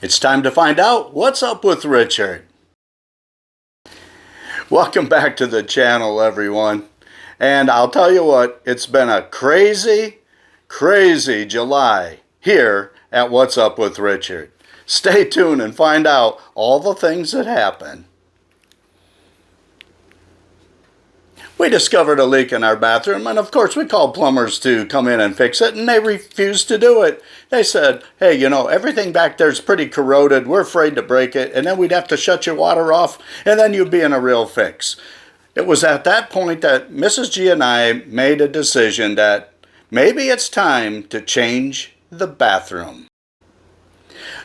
It's time to find out what's up with Richard. Welcome back to the channel, everyone. And I'll tell you what, it's been a crazy July here at What's Up with Richard. Stay tuned and find out all the things that happen. We discovered a leak in our bathroom, and of course we called plumbers to come in and fix it, and they refused to do it. They said, hey, you know, everything back there is pretty corroded. We're afraid to break it, and then we'd have to shut your water off, and then you'd be in a real fix. It was at that point that Mrs. G and I made a decision that maybe it's time to change the bathroom.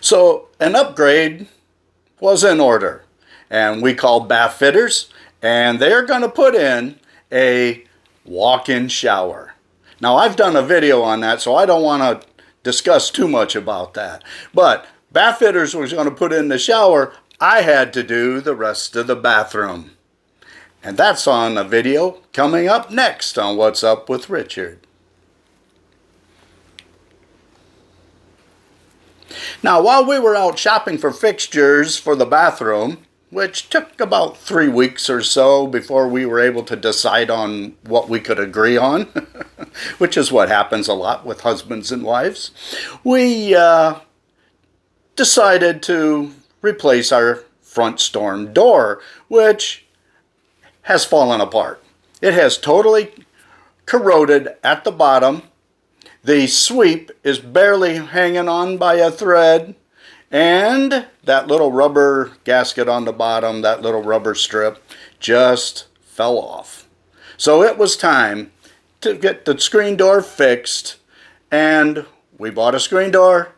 So an upgrade was in order, and we called bath fitters, and they're going to put in a walk-in shower. Now, I've done a video on that, so I don't want to discuss too much about that. But bath fitters was going to put in the shower. I had to do the rest of the bathroom. And that's on a video coming up next on What's Up with Richard. Now, while we were out shopping for fixtures for the bathroom, which took about 3 weeks or so before we were able to decide on what we could agree on, which is what happens a lot with husbands and wives, we decided to replace our front storm door, which has fallen apart. It has totally corroded at the bottom. The sweep is barely hanging on by a thread. And that little rubber gasket on the bottom, that little rubber strip, just fell off. So it was time to get the screen door fixed, and we bought a screen door,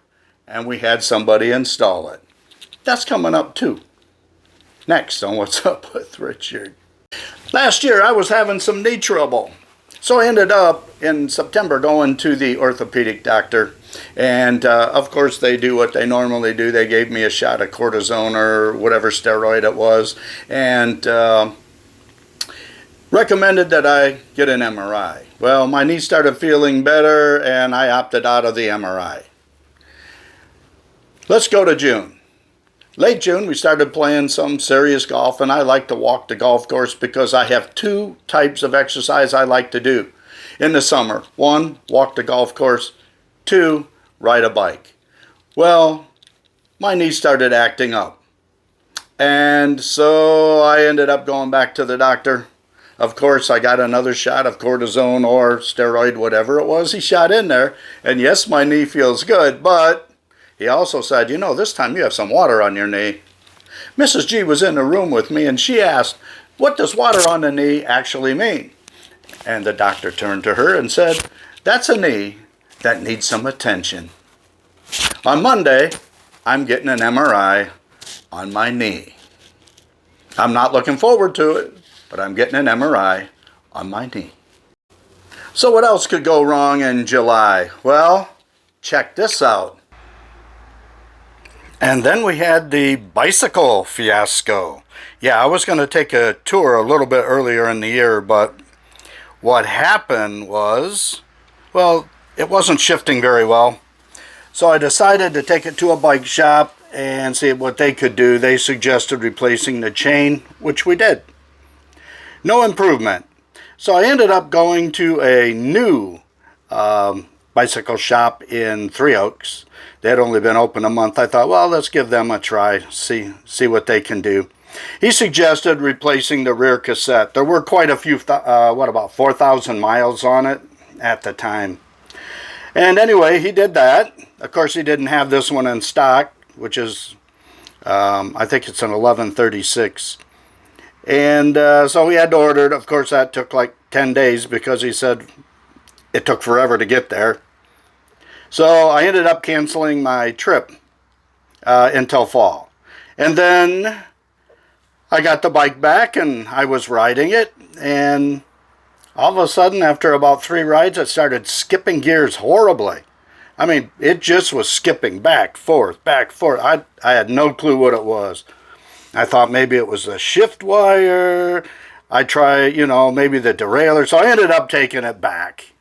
and we had somebody install it. That's coming up too. Next on What's Up with Richard. Last year I was having some knee trouble. So I ended up in September going to the orthopedic doctor, and of course they do what they normally do. They gave me a shot of cortisone or whatever steroid it was, and recommended that I get an MRI. Well, my knee started feeling better, and I opted out of the MRI. Let's go to June. Late June, we started playing some serious golf, and I like to walk the golf course because I have two types of exercise I like to do in the summer. One, walk the golf course. Two, ride a bike. Well, my knee started acting up, and so I ended up going back to the doctor. Of course, I got another shot of cortisone or steroid, whatever it was he shot in there, and yes, my knee feels good, but he also said, you know, this time you have some water on your knee. Mrs. G was in the room with me, and she asked, what does water on the knee actually mean? And the doctor turned to her and said, that's a knee that needs some attention. On Monday, I'm getting an MRI on my knee. I'm not looking forward to it, but I'm getting an MRI on my knee. So what else could go wrong in July? Well, check this out. And then we had the bicycle fiasco. Yeah, I was going to take a tour a little bit earlier in the year, but what happened was, well, it wasn't shifting very well. So I decided to take it to a bike shop and see what they could do. They suggested replacing the chain, which we did. No improvement. So I ended up going to a new bicycle shop in Three Oaks. They had only been open a month. I thought, well, let's give them a try, see what they can do. He suggested replacing the rear cassette. There were quite a few, about 4,000 miles on it at the time. And anyway, he did that. Of course, he didn't have this one in stock, which is, I think it's an 1136. And so we had to order it. Of course, that took like 10 days because he said it took forever to get there. So I ended up canceling my trip until fall. And then I got the bike back and I was riding it. And all of a sudden, after about 3 rides, it started skipping gears horribly. I mean, it just was skipping back, forth, back, forth. I had no clue what it was. I thought maybe it was a shift wire. I tried, maybe the derailleur. So I ended up taking it back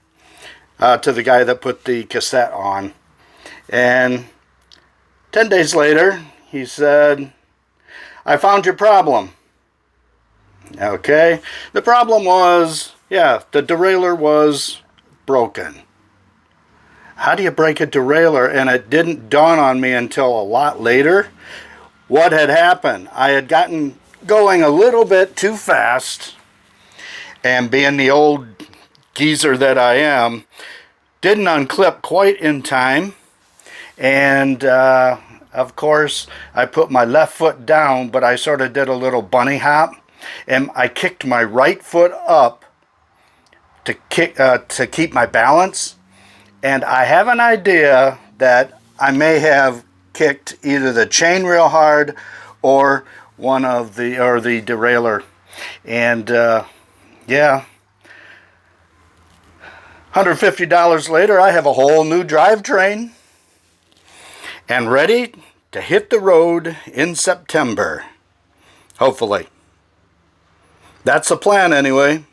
to the guy that put the cassette on. And 10 days later, he said, I found your problem. Okay, the problem was, yeah, the derailleur was broken. How do you break a derailleur? And it didn't dawn on me until a lot later what had happened. I had gotten going a little bit too fast, and being the old geezer that I am, didn't unclip quite in time. And of course, I put my left foot down, but I sort of did a little bunny hop, and I kicked my right foot up to keep my balance. And I have an idea that I may have kicked either the chain real hard or the derailleur. And yeah, $150 later, I have a whole new drivetrain and ready to hit the road in September. Hopefully. That's the plan anyway.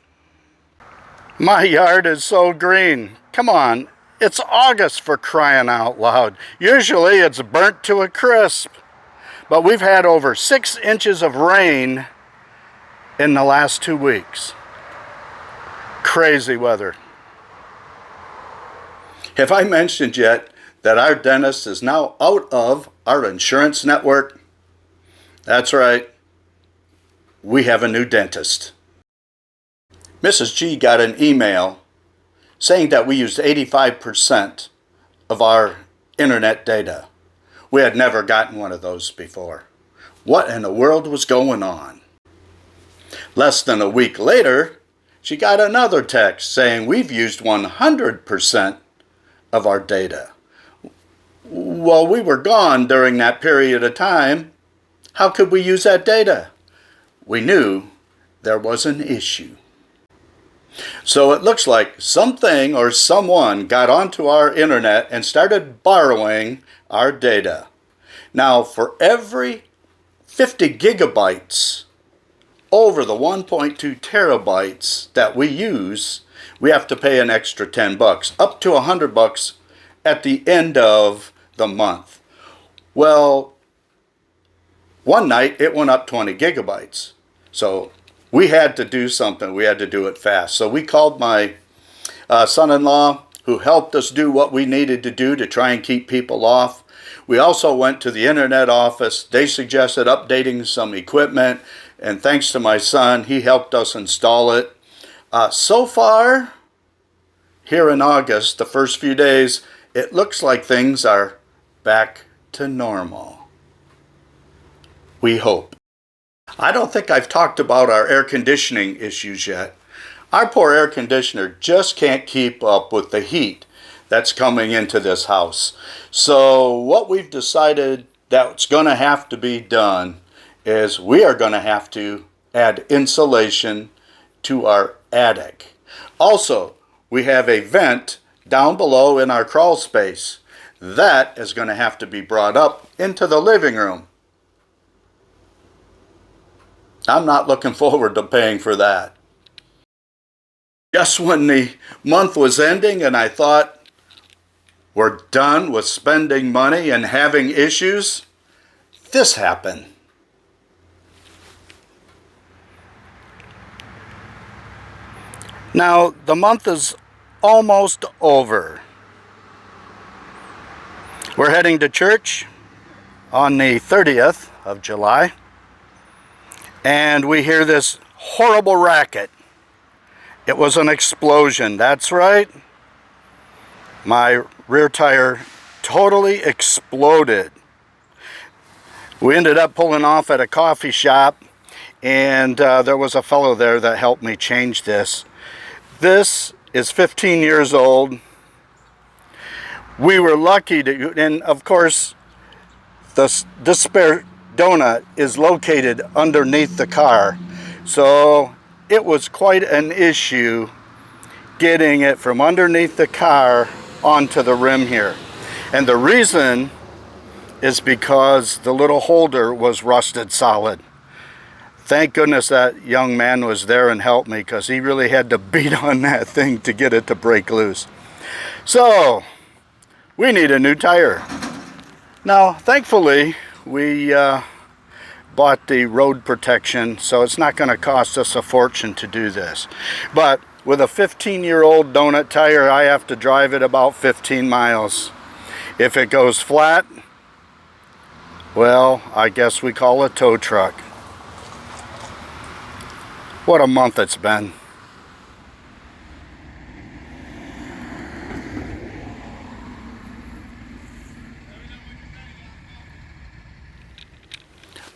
My yard is so green. Come on, it's August for crying out loud. Usually it's burnt to a crisp. But we've had over 6 inches of rain in the last 2 weeks. Crazy weather. Have I mentioned yet that our dentist is now out of our insurance network? That's right. We have a new dentist. Mrs. G got an email saying that we used 85% of our internet data. We had never gotten one of those before. What in the world was going on? Less than a week later, she got another text saying we've used 100% of our data. Well, we were gone during that period of time. How could we use that data? We knew there was an issue. So it looks like something or someone got onto our internet and started borrowing our data. Now, for every 50 gigabytes over the 1.2 terabytes that we use, we have to pay an extra $10, up to $100 at the end of the month. Well, one night it went up 20 gigabytes. So we had to do something. We had to do it fast. So we called my son-in-law, who helped us do what we needed to do to try and keep people off. We also went to the internet office. They suggested updating some equipment, and thanks to my son, he helped us install it. So far, here in August, the first few days, it looks like things are back to normal. We hope. I don't think I've talked about our air conditioning issues yet. Our poor air conditioner just can't keep up with the heat that's coming into this house. So what we've decided that's going to have to be done is we are going to have to add insulation to our attic. Also, we have a vent down below in our crawl space. That is going to have to be brought up into the living room. I'm not looking forward to paying for that. Just when the month was ending and I thought we're done with spending money and having issues, this happened. Now, the month is almost over. We're heading to church on the 30th of July. And we hear this horrible racket. It was an explosion, that's right. My rear tire totally exploded. We ended up pulling off at a coffee shop, and there was a fellow there that helped me change this. This is 15 years old. We were lucky to, and of course, this spare donut is located underneath the car, so it was quite an issue getting it from underneath the car onto the rim here. And the reason is because the little holder was rusted solid. Thank goodness that young man was there and helped me, because he really had to beat on that thing to get it to break loose. So we need a new tire. Now, thankfully, we bought the road protection, so it's not going to cost us a fortune to do this. But with a 15-year-old donut tire, I have to drive it about 15 miles. If it goes flat, well, I guess we call a tow truck. What a month it's been.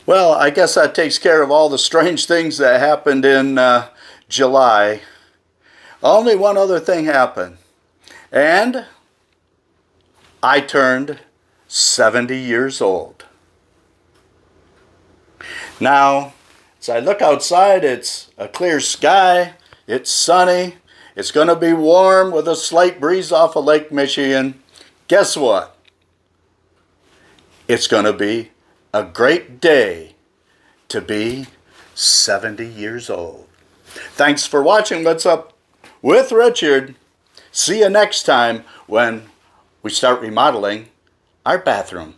Well, I guess that takes care of all the strange things that happened in July. Only one other thing happened. And I turned 70 years old. Now, as I look outside, it's a clear sky, it's sunny, it's going to be warm with a slight breeze off of Lake Michigan. Guess what? It's going to be a great day to be 70 years old. Thanks for watching What's Up with Richard. See you next time when we start remodeling our bathroom.